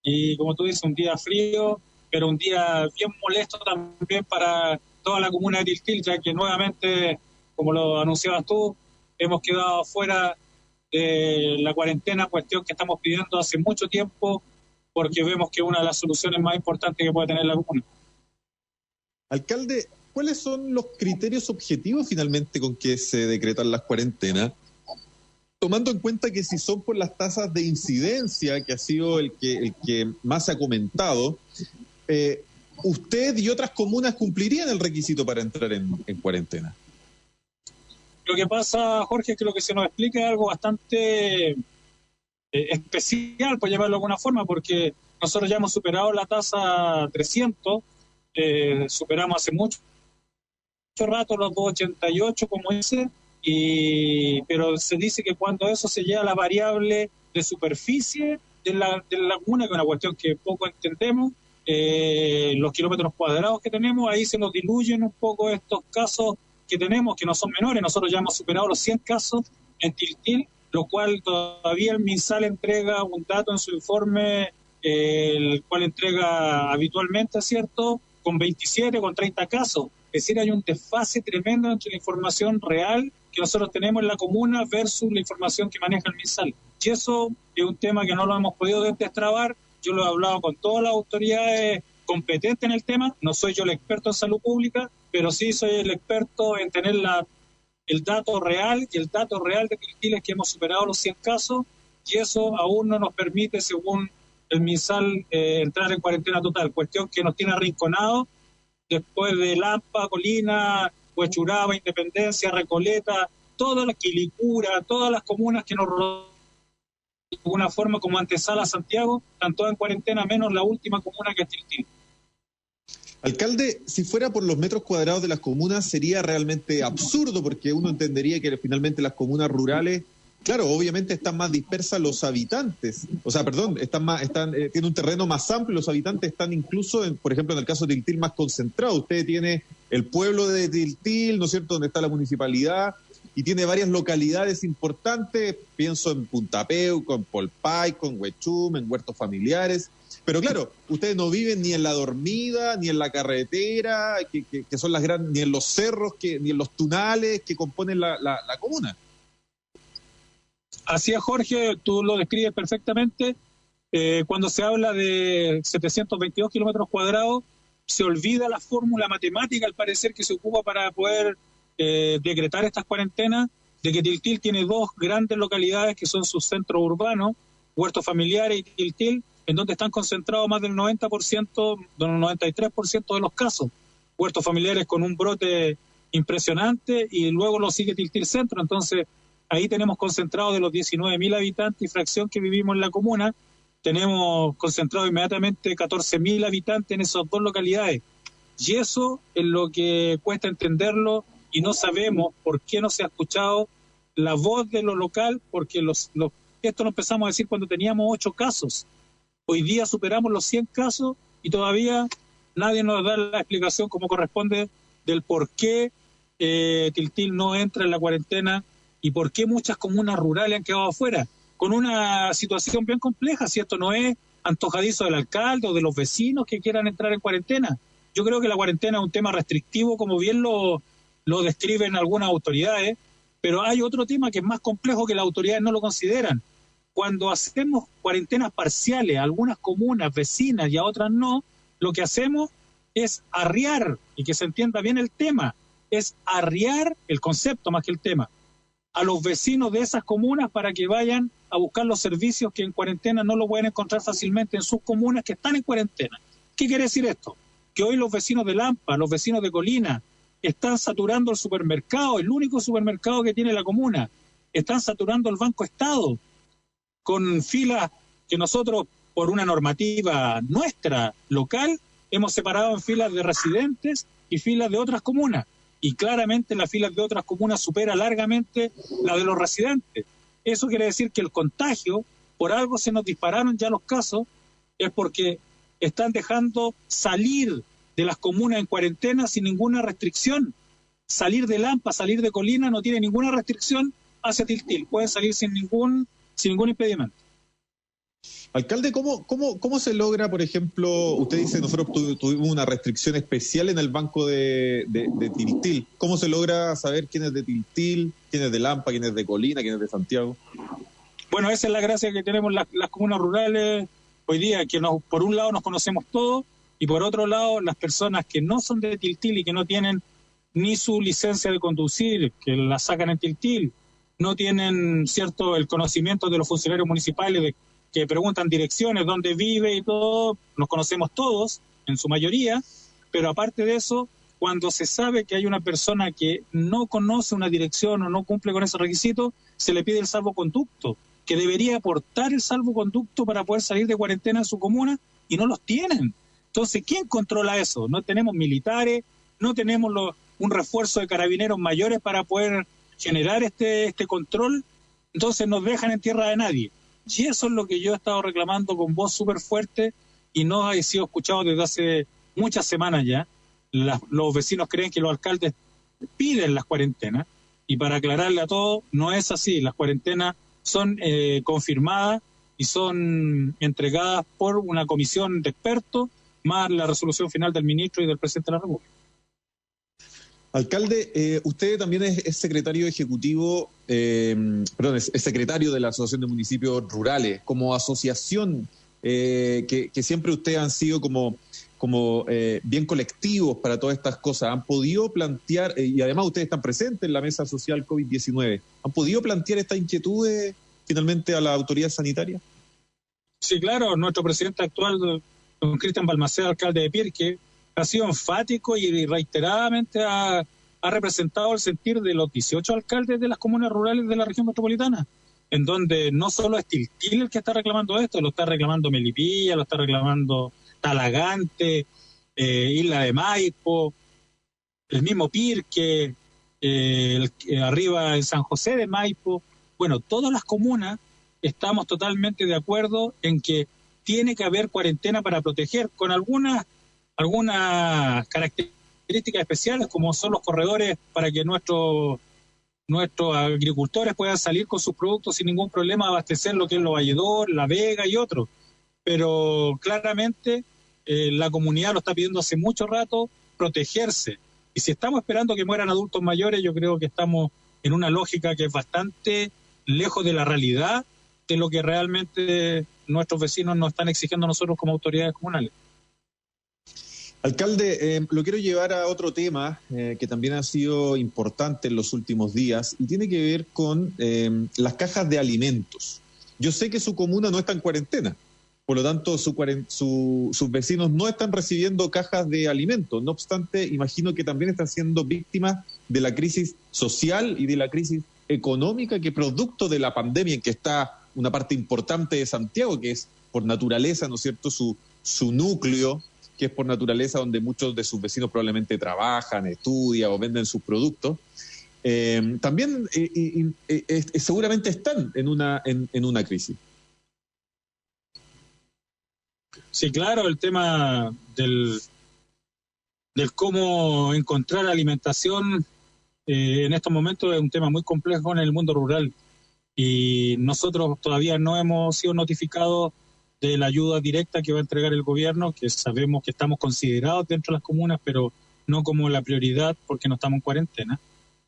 y como tú dices, un día frío, pero un día bien molesto también para toda la comuna de Tiltil, ya que nuevamente, como lo anunciabas tú, hemos quedado fuera de la cuarentena, cuestión que estamos pidiendo hace mucho tiempo, porque vemos que es una de las soluciones más importantes que puede tener la comuna. Alcalde, ¿cuáles son los criterios objetivos finalmente con que se decretan las cuarentenas? Tomando en cuenta que si son por las tasas de incidencia, que ha sido el que más se ha comentado, ¿usted y otras comunas cumplirían el requisito para entrar en cuarentena? Lo que pasa, Jorge, es que lo que se nos explica es algo bastante especial, por llamarlo de alguna forma, porque nosotros ya hemos superado la tasa 300, superamos hace mucho rato los 288, como dice, pero se dice que cuando eso se llega a la variable de superficie de la comuna, que es una cuestión que poco entendemos, los kilómetros cuadrados que tenemos, ahí se nos diluyen un poco estos casos que tenemos, que no son menores. Nosotros ya hemos superado los 100 casos en Tiltil, lo cual todavía el MinSal entrega un dato en su informe, el cual entrega habitualmente, ¿cierto?, con 27, con 30 casos. Es decir, hay un desfase tremendo entre la información real que nosotros tenemos en la comuna versus la información que maneja el MinSal. Y eso es un tema que no lo hemos podido destrabar. Yo lo he hablado con todas las autoridades competentes en el tema. No soy yo el experto en salud pública, pero sí soy el experto en tener el dato real, y el dato real de Tiltil es que hemos superado los 100 casos, y eso aún no nos permite, según el MinSal, entrar en cuarentena total, cuestión que nos tiene arrinconados después de Lampa, Colina, Huechuraba, Independencia, Recoleta, todas las Quilicura, todas las comunas que nos rodean de alguna forma como antesala Santiago, están todas en cuarentena, menos la última comuna que es Tiltil. Alcalde, si fuera por los metros cuadrados de las comunas sería realmente absurdo, porque uno entendería que finalmente las comunas rurales, claro, obviamente están más dispersas los habitantes, tienen un terreno más amplio, los habitantes están incluso, por ejemplo, en el caso de Tiltil, más concentrados. Usted tiene el pueblo de Tiltil, ¿no es cierto?, donde está la municipalidad, y tiene varias localidades importantes, pienso en Punta Peuco, en Polpaico, en Huechum, en huertos familiares. Pero claro, ustedes no viven ni en la Dormida, ni en la carretera, que son las grandes, ni en los cerros, ni en los tunales que componen la comuna. Así es, Jorge, tú lo describes perfectamente. Cuando se habla de 722 kilómetros cuadrados, se olvida la fórmula matemática, al parecer, que se ocupa para poder decretar estas cuarentenas, de que Tiltil tiene dos grandes localidades que son sus centros urbanos, Huertos Familiares y Tiltil, en donde están concentrados más del 90%, del 93% de los casos. Huertos Familiares con un brote impresionante, y luego lo sigue Tiltil Centro. Entonces, ahí tenemos concentrados de los 19.000 habitantes y fracción que vivimos en la comuna, tenemos concentrado inmediatamente 14.000 habitantes en esas dos localidades. Y eso es lo que cuesta entenderlo, y no sabemos por qué no se ha escuchado la voz de lo local, porque esto lo empezamos a decir cuando teníamos 8 casos. Hoy día superamos los 100 casos y todavía nadie nos da la explicación como corresponde del por qué Tiltil no entra en la cuarentena y por qué muchas comunas rurales han quedado afuera, con una situación bien compleja, si esto no es antojadizo del alcalde o de los vecinos que quieran entrar en cuarentena. Yo creo que la cuarentena es un tema restrictivo, como bien lo describen algunas autoridades, pero hay otro tema que es más complejo que las autoridades no lo consideran. Cuando hacemos cuarentenas parciales a algunas comunas vecinas y a otras no, lo que hacemos es arriar, y que se entienda bien el tema, es arriar el concepto más que el tema, a los vecinos de esas comunas para que vayan a buscar los servicios que en cuarentena no lo pueden encontrar fácilmente en sus comunas que están en cuarentena. ¿Qué quiere decir esto? Que hoy los vecinos de Lampa, los vecinos de Colina, están saturando el supermercado, el único supermercado que tiene la comuna, están saturando el Banco Estado, con filas que nosotros, por una normativa nuestra local, hemos separado en filas de residentes y filas de otras comunas. Y claramente las filas de otras comunas supera largamente la de los residentes. Eso quiere decir que el contagio, por algo se nos dispararon ya los casos, es porque están dejando salir de las comunas en cuarentena sin ninguna restricción. Salir de Lampa, salir de Colina no tiene ninguna restricción hacia Tiltil. Pueden salir sin ningún impedimento. Alcalde, ¿cómo se logra, por ejemplo, usted dice, nosotros tuvimos una restricción especial en el banco de Tiltil? ¿Cómo se logra saber quién es de Tiltil, quién es de Lampa, quién es de Colina, quién es de Santiago? Bueno, esa es la gracia que tenemos las comunas rurales hoy día, que por un lado nos conocemos todos y por otro lado las personas que no son de Tiltil y que no tienen ni su licencia de conducir, que la sacan en Tiltil, no tienen cierto el conocimiento de los funcionarios municipales que preguntan direcciones, dónde vive y todo, nos conocemos todos, en su mayoría, pero aparte de eso, cuando se sabe que hay una persona que no conoce una dirección o no cumple con ese requisito, se le pide el salvoconducto, que debería aportar el salvoconducto para poder salir de cuarentena en su comuna, y no los tienen. Entonces, ¿quién controla eso? No tenemos militares, no tenemos un refuerzo de carabineros mayores para poder generar este control, entonces nos dejan en tierra de nadie. Y eso es lo que yo he estado reclamando con voz súper fuerte y no ha sido escuchado desde hace muchas semanas ya. Los vecinos creen que los alcaldes piden las cuarentenas y para aclararle a todos, no es así. Las cuarentenas son confirmadas y son entregadas por una comisión de expertos más la resolución final del ministro y del presidente de la República. Alcalde, usted también es secretario ejecutivo, es secretario de la Asociación de Municipios Rurales. Como asociación, que siempre ustedes han sido como bien colectivos para todas estas cosas, ¿han podido plantear, y además ustedes están presentes en la mesa social COVID-19, ¿han podido plantear estas inquietudes finalmente a la autoridad sanitaria? Sí, claro, nuestro presidente actual, don Cristian Balmaceda, alcalde de Pirque, ha sido enfático y reiteradamente ha representado el sentir de los 18 alcaldes de las comunas rurales de la región metropolitana, en donde no solo es Tiltil el que está reclamando esto, lo está reclamando Melipilla, lo está reclamando Talagante, Isla de Maipo, el mismo Pirque, arriba en San José de Maipo. Bueno, todas las comunas estamos totalmente de acuerdo en que tiene que haber cuarentena para proteger, con algunas características especiales, como son los corredores para que nuestros agricultores puedan salir con sus productos sin ningún problema a abastecer lo que es Los Valledor, La Vega y otros. Pero claramente la comunidad lo está pidiendo hace mucho rato, protegerse. Y si estamos esperando que mueran adultos mayores, yo creo que estamos en una lógica que es bastante lejos de la realidad de lo que realmente nuestros vecinos nos están exigiendo a nosotros como autoridades comunales. Alcalde, lo quiero llevar a otro tema que también ha sido importante en los últimos días y tiene que ver con las cajas de alimentos. Yo sé que su comuna no está en cuarentena, por lo tanto sus vecinos no están recibiendo cajas de alimentos. No obstante, imagino que también están siendo víctimas de la crisis social y de la crisis económica que producto de la pandemia en que está una parte importante de Santiago, que es por naturaleza, ¿no es cierto?, su núcleo, que es por naturaleza donde muchos de sus vecinos probablemente trabajan, estudian o venden sus productos, también seguramente están en una crisis. Sí, claro, el tema del cómo encontrar alimentación en estos momentos es un tema muy complejo en el mundo rural y nosotros todavía no hemos sido notificados de la ayuda directa que va a entregar el gobierno, que sabemos que estamos considerados dentro de las comunas, pero no como la prioridad porque no estamos en cuarentena,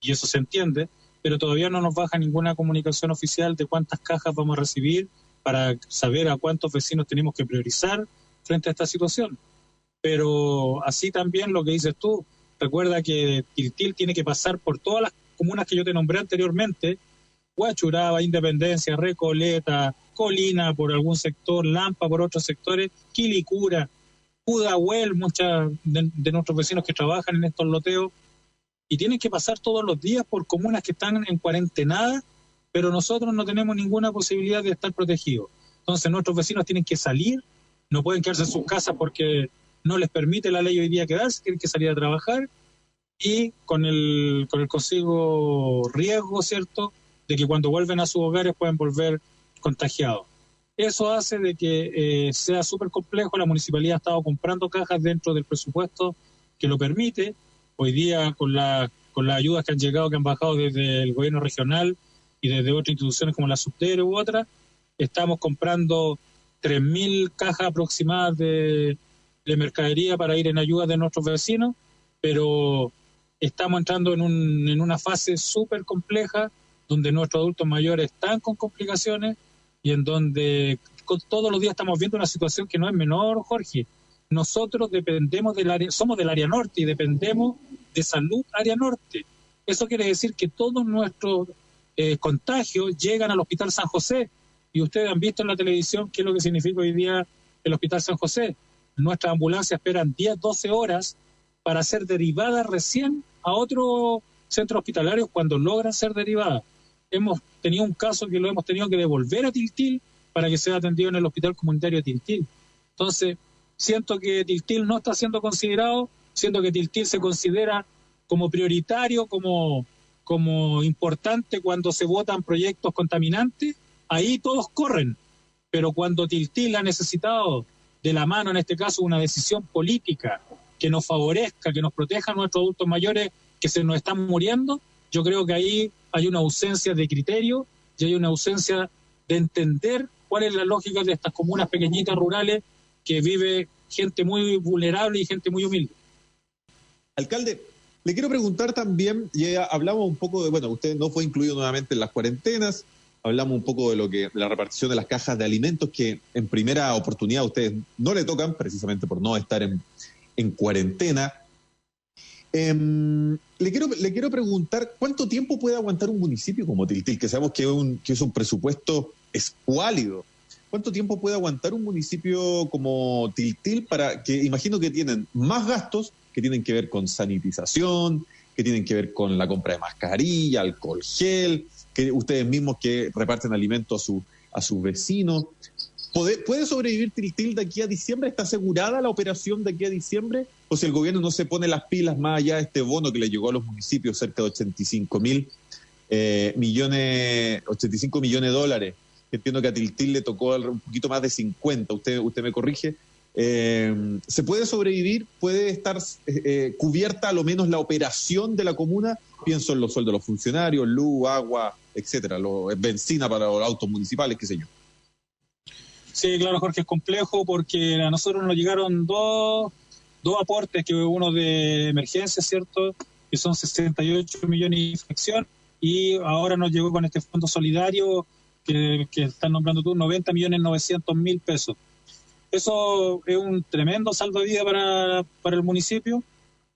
y eso se entiende, pero todavía no nos baja ninguna comunicación oficial de cuántas cajas vamos a recibir para saber a cuántos vecinos tenemos que priorizar frente a esta situación. Pero así también lo que dices tú, recuerda que Tiltil tiene que pasar por todas las comunas que yo te nombré anteriormente, Huachuraba, Independencia, Recoleta, Colina por algún sector, Lampa por otros sectores, Quilicura, Pudahuel, muchos de nuestros vecinos que trabajan en estos loteos, y tienen que pasar todos los días por comunas que están en cuarentenada, pero nosotros no tenemos ninguna posibilidad de estar protegidos. Entonces nuestros vecinos tienen que salir, no pueden quedarse en sus casas porque no les permite la ley hoy día quedarse, tienen que salir a trabajar, y con el consigo riesgo, ¿cierto?, de que cuando vuelven a sus hogares pueden volver contagiados. Eso hace de que sea súper complejo. La municipalidad ha estado comprando cajas dentro del presupuesto que lo permite. Hoy día, con las ayudas que han llegado, que han bajado desde el gobierno regional y desde otras instituciones como la Subdere u otras, estamos comprando 3.000 cajas aproximadas de mercadería para ir en ayuda de nuestros vecinos, pero estamos entrando en una fase súper compleja donde nuestros adultos mayores están con complicaciones y en donde todos los días estamos viendo una situación que no es menor, Jorge. Nosotros dependemos del área, somos del área norte y dependemos de salud área norte. Eso quiere decir que todos nuestros contagios llegan al Hospital San José. Y ustedes han visto en la televisión qué es lo que significa hoy día el Hospital San José. Nuestras ambulancias esperan 10, 12 horas para ser derivadas recién a otro centro hospitalario cuando logran ser derivadas. Hemos tenido un caso que lo hemos tenido que devolver a Tiltil para que sea atendido en el Hospital Comunitario de Tiltil. Entonces, siento que Tiltil no está siendo considerado, siento que Tiltil se considera como prioritario, como importante cuando se votan proyectos contaminantes. Ahí todos corren, pero cuando Tiltil ha necesitado de la mano, en este caso, una decisión política que nos favorezca, que nos proteja a nuestros adultos mayores que se nos están muriendo, yo creo que ahí hay una ausencia de criterio y hay una ausencia de entender cuál es la lógica de estas comunas pequeñitas rurales que vive gente muy vulnerable y gente muy humilde. Alcalde, le quiero preguntar también, ya hablamos un poco de, bueno, usted no fue incluido nuevamente en las cuarentenas, hablamos un poco de la repartición de las cajas de alimentos que en primera oportunidad a ustedes no le tocan, precisamente por no estar en cuarentena. Le quiero preguntar, ¿cuánto tiempo puede aguantar un municipio como Tiltil? Que sabemos que es un presupuesto escuálido. ¿Cuánto tiempo puede aguantar un municipio como Tiltil para que, imagino que tienen más gastos que tienen que ver con sanitización, que tienen que ver con la compra de mascarilla, alcohol gel, que ustedes mismos que reparten alimentos a sus vecinos? ¿Puede sobrevivir Tiltil de aquí a diciembre? ¿Está asegurada la operación de aquí a diciembre? ¿O si el gobierno no se pone las pilas más allá de este bono que le llegó a los municipios, cerca de 85 millones de dólares? Entiendo que a Tiltil le tocó un poquito más de 50, usted me corrige. ¿Se puede sobrevivir? ¿Puede estar cubierta a lo menos la operación de la comuna? Pienso en los sueldos de los funcionarios, luz, agua, etcétera, benzina para los autos municipales, qué sé yo. Sí, claro, Jorge, es complejo porque a nosotros nos llegaron dos aportes, que uno de emergencia, ¿cierto?, que son 68 millones de infracción, y ahora nos llegó con este fondo solidario que están nombrando tú, 90.900.000 pesos. Eso es un tremendo salvavidas para el municipio.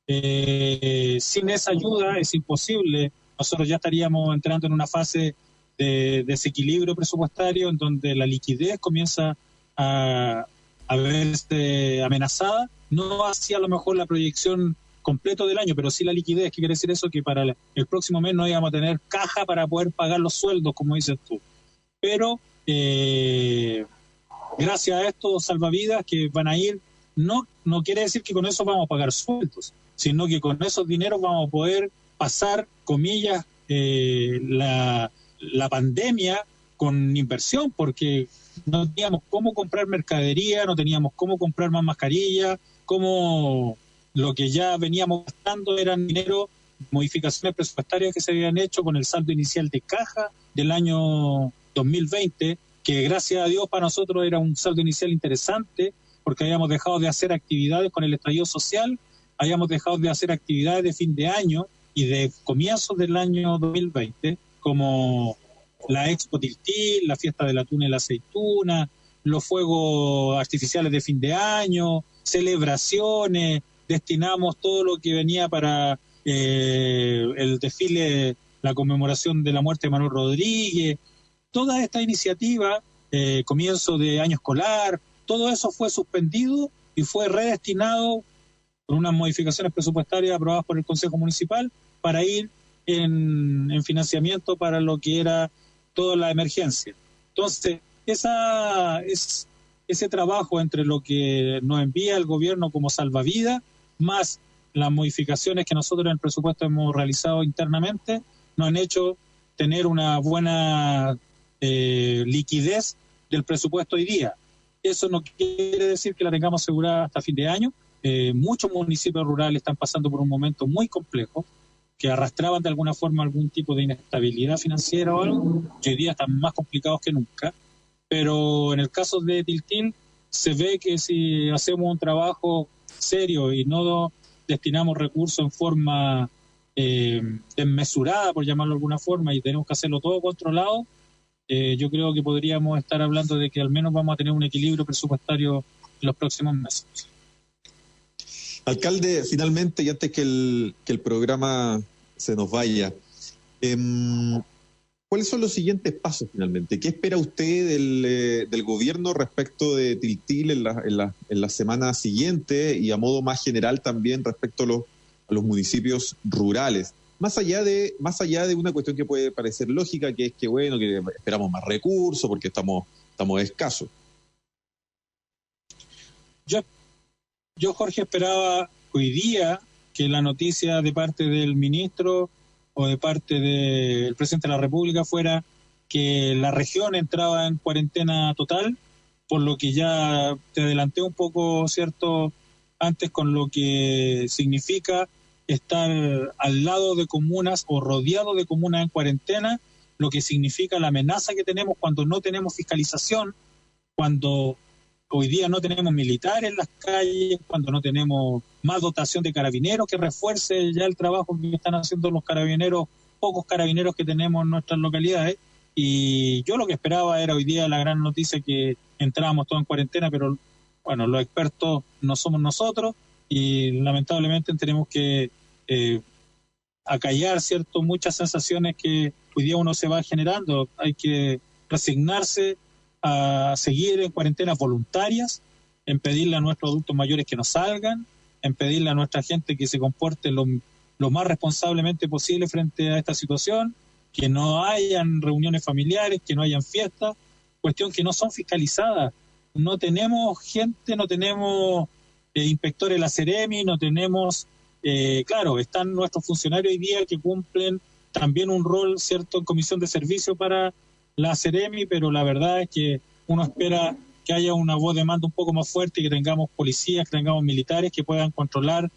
Sin esa ayuda es imposible. Nosotros ya estaríamos entrando en una fase de desequilibrio presupuestario en donde la liquidez comienza a verse amenazada, no hacia a lo mejor la proyección completo del año, pero sí la liquidez. ¿Qué quiere decir eso? Que para el próximo mes no íbamos a tener caja para poder pagar los sueldos, como dices tú. Pero gracias a estos salvavidas que van a ir, no quiere decir que con eso vamos a pagar sueldos, sino que con esos dineros vamos a poder pasar, comillas, la pandemia con inversión, porque no teníamos cómo comprar mercadería, no teníamos cómo comprar más mascarillas, como lo que ya veníamos gastando eran dinero, modificaciones presupuestarias que se habían hecho con el saldo inicial de caja del año 2020, que gracias a Dios para nosotros era un saldo inicial interesante, porque habíamos dejado de hacer actividades con el estallido social, habíamos dejado de hacer actividades de fin de año y de comienzos del año 2020, como la Expo Tiltil, la fiesta del atún y la aceituna, los fuegos artificiales de fin de año, celebraciones, destinamos todo lo que venía para el desfile, la conmemoración de la muerte de Manuel Rodríguez, toda esta iniciativa, comienzo de año escolar, todo eso fue suspendido y fue redestinado con unas modificaciones presupuestarias aprobadas por el Consejo Municipal para ir en financiamiento para lo que era toda la emergencia. Entonces, ese trabajo entre lo que nos envía el gobierno como salvavidas, más las modificaciones que nosotros en el presupuesto hemos realizado internamente, nos han hecho tener una buena liquidez del presupuesto hoy día. Eso no quiere decir que la tengamos asegurada hasta fin de año. Muchos municipios rurales están pasando por un momento muy complejo, que arrastraban de alguna forma algún tipo de inestabilidad financiera o algo, que hoy día están más complicados que nunca. pero en el caso de Tiltil se ve que si hacemos un trabajo serio y no destinamos recursos en forma desmesurada, por llamarlo de alguna forma, y tenemos que hacerlo todo controlado, yo creo que podríamos estar hablando de que al menos vamos a tener un equilibrio presupuestario en los próximos meses. Alcalde, finalmente, y antes que el programa se nos vaya, ¿cuáles son los siguientes pasos finalmente? ¿Qué espera usted del gobierno respecto de Tiltil en la semana siguiente y a modo más general también respecto a los municipios rurales? Más allá de una cuestión que puede parecer lógica, que es que bueno, que esperamos más recursos porque estamos escasos. Yo, Jorge, esperaba hoy día que la noticia de parte del ministro o de parte del presidente de la República fuera que la región entraba en cuarentena total, por lo que ya te adelanté un poco, ¿cierto?, antes con lo que significa estar al lado de comunas o rodeado de comunas en cuarentena, lo que significa la amenaza que tenemos cuando no tenemos fiscalización, cuando hoy día no tenemos militares en las calles, cuando no tenemos más dotación de carabineros que refuerce ya el trabajo que están haciendo los carabineros, pocos carabineros que tenemos en nuestras localidades. Y yo lo que esperaba era hoy día la gran noticia que entrábamos todos en cuarentena, pero bueno, los expertos no somos nosotros y lamentablemente tenemos que acallar, ¿cierto?, muchas sensaciones que hoy día uno se va generando. Hay que resignarse a seguir en cuarentenas voluntarias, en pedirle a nuestros adultos mayores que no salgan, en pedirle a nuestra gente que se comporte lo más responsablemente posible frente a esta situación, que no hayan reuniones familiares, que no hayan fiestas, cuestión que no son fiscalizadas. No tenemos gente, no tenemos inspectores de la Seremi, no tenemos, claro, están nuestros funcionarios hoy día que cumplen también un rol, ¿cierto?, en comisión de servicio para la Seremi, pero la verdad es que uno espera que haya una voz de mando un poco más fuerte y que tengamos policías, que tengamos militares que puedan controlar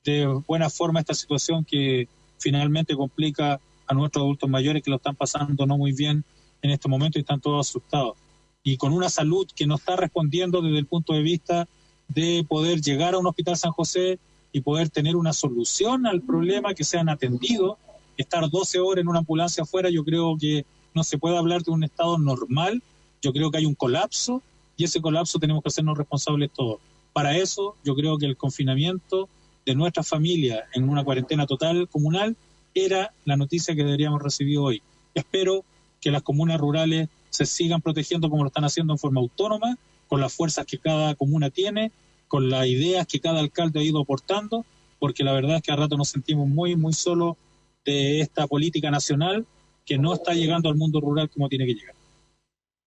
de buena forma esta situación que finalmente complica a nuestros adultos mayores que lo están pasando no muy bien en este momento y están todos asustados. Y con una salud que no está respondiendo desde el punto de vista de poder llegar a un hospital San José y poder tener una solución al problema, que sean atendidos. Estar 12 horas en una ambulancia afuera, yo creo que no se puede hablar de un estado normal. Yo creo que hay un colapso y ese colapso tenemos que hacernos responsables todos. Para eso yo creo que el confinamiento de nuestra familia en una cuarentena total comunal era la noticia que deberíamos recibir hoy. Espero que las comunas rurales se sigan protegiendo como lo están haciendo en forma autónoma, con las fuerzas que cada comuna tiene, con las ideas que cada alcalde ha ido aportando, porque la verdad es que a rato nos sentimos muy, muy solos de esta política nacional que no está llegando al mundo rural como tiene que llegar.